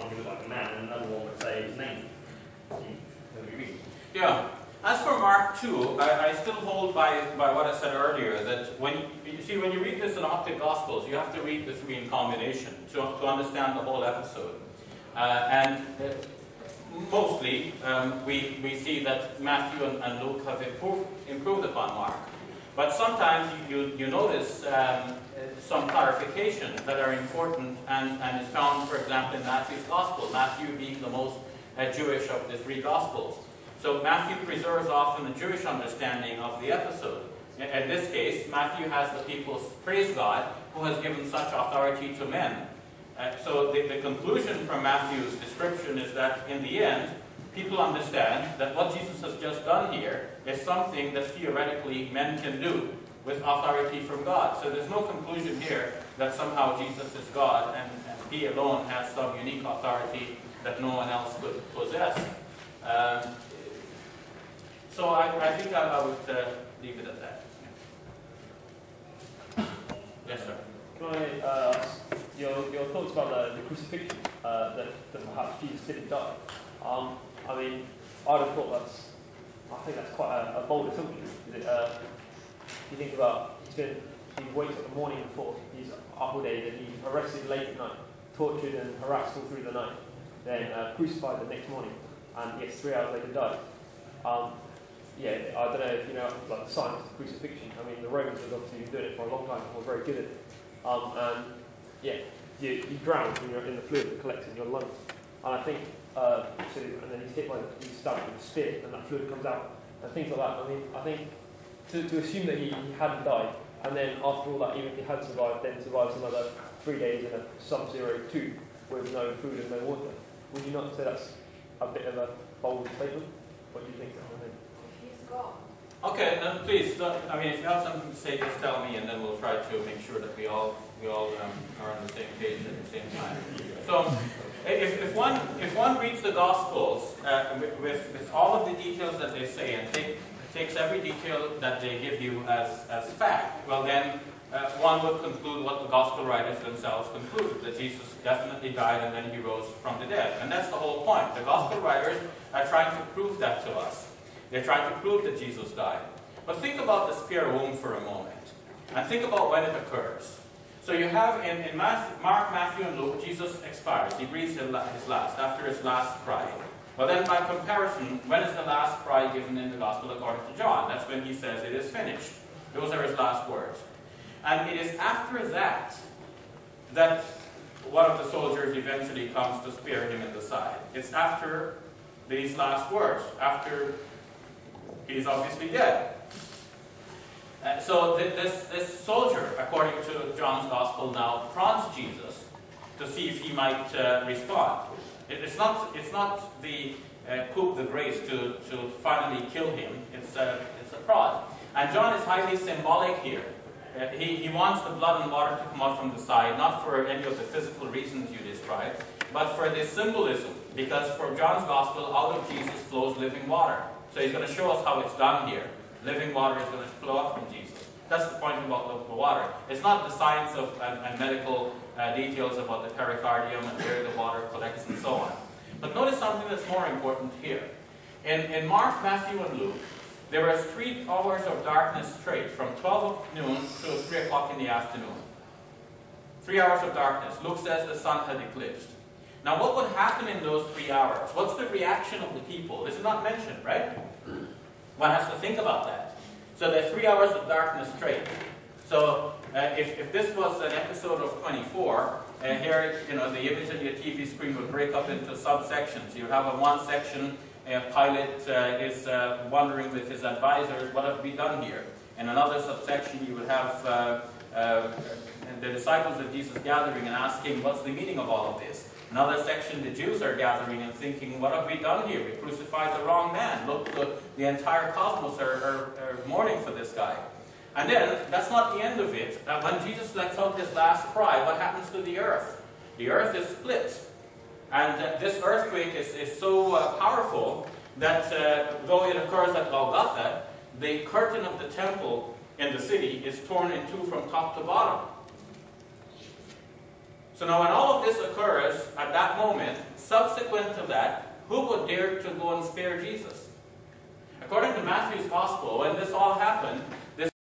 one who looked like a man, and another one would say his name. Who do you read? Yeah. As for Mark 2, I still hold by what I said earlier, that when you read the Synoptic Gospels, you have to read the three in combination to understand the whole episode. Mostly, we see that Matthew and Luke have improved upon Mark. But sometimes you notice some clarifications that are important and is found, for example, in Matthew's Gospel, Matthew being the most Jewish of the three Gospels. So Matthew preserves often the Jewish understanding of the episode. In this case, Matthew has the people praise God who has given such authority to men. So the conclusion from Matthew's description is that in the end, people understand that what Jesus has just done here is something that theoretically men can do with authority from God. So there's no conclusion here that somehow Jesus is God and he alone has some unique authority that no one else could possess. So I think I would leave it at that. Yes, sir. Can I ask your thoughts about the crucifixion, that perhaps Jesus didn't die? I mean, I'd have thought I think that's quite a bold assumption. Is it, you think about, he wakes up the morning before, he's up all day, then he's arrested late at night, tortured and harassed all through the night, then crucified the next morning, and yes, 3 hours later died. Yeah, I don't know if you know like the science of crucifixion. I mean, the Romans have obviously been doing it for a long time, and were very good at it. And yeah, you drown when you're in the fluid that collects in your lungs. And I think, and then he's hit by he's stabbed with a spear, and that fluid comes out, and things like that. I mean, I think to assume that he hadn't died, and then after all that, even if he had survived, then survived another 3 days in a sub-zero tube with no food and no water, would you not say that's a bit of a bold statement? What do you think? Okay, then please, I mean, if you have something to say, just tell me, and then we'll try to make sure that we all are on the same page at the same time. So, if one reads the Gospels with all of the details that they say and takes every detail that they give you as fact, well then one would conclude what the Gospel writers themselves concluded, that Jesus definitely died and then he rose from the dead. And that's the whole point. The Gospel writers are trying to prove that to us. They're trying to prove that Jesus died. But think about the spear wound for a moment. And think about when it occurs. So you have in Mark, Matthew, and Luke, Jesus expires. He breathes his last, after his last cry. Well then, by comparison, when is the last cry given in the Gospel according to John? That's when he says, "It is finished." Those are his last words. And it is after that one of the soldiers eventually comes to spear him in the side. It's after these last words, after he's obviously dead. So this soldier, according to John's Gospel now, prods Jesus to see if he might respond. It's not the coup de grace to finally kill him. It's a prod. And John is highly symbolic here. He wants the blood and water to come out from the side, not for any of the physical reasons you described, but for this symbolism. Because for John's Gospel, out of Jesus flows living water. So he's going to show us how it's done here. Living water is going to flow out from Jesus. That's the point about the water. It's not the science of and medical details about the pericardium and where the water collects and so on. But notice something that's more important here. In Mark, Matthew, and Luke, there were 3 hours of darkness straight, from 12 noon to 3 o'clock in the afternoon. 3 hours of darkness. Luke says the sun had eclipsed. Now what would happen in those 3 hours? What's the reaction of the people? This is not mentioned, right? One has to think about that. So there's 3 hours of darkness straight. So if this was an episode of 24, here the image on your TV screen would break up into subsections. You have one section, Pilate is wondering with his advisors, what have we done here? In another subsection you would have the disciples of Jesus gathering and asking, what's the meaning of all of this? Another section, the Jews are gathering and thinking, what have we done here? We crucified the wrong man. Look, the entire cosmos are mourning for this guy. And then, that's not the end of it. When Jesus lets out his last cry, what happens to the earth? The earth is split. And this earthquake is so powerful that though it occurs at Golgotha, the curtain of the temple in the city is torn in two from top to bottom. So now when all of this occurs at that moment, subsequent to that, who would dare to go and spare Jesus? According to Matthew's Gospel, when this all happened,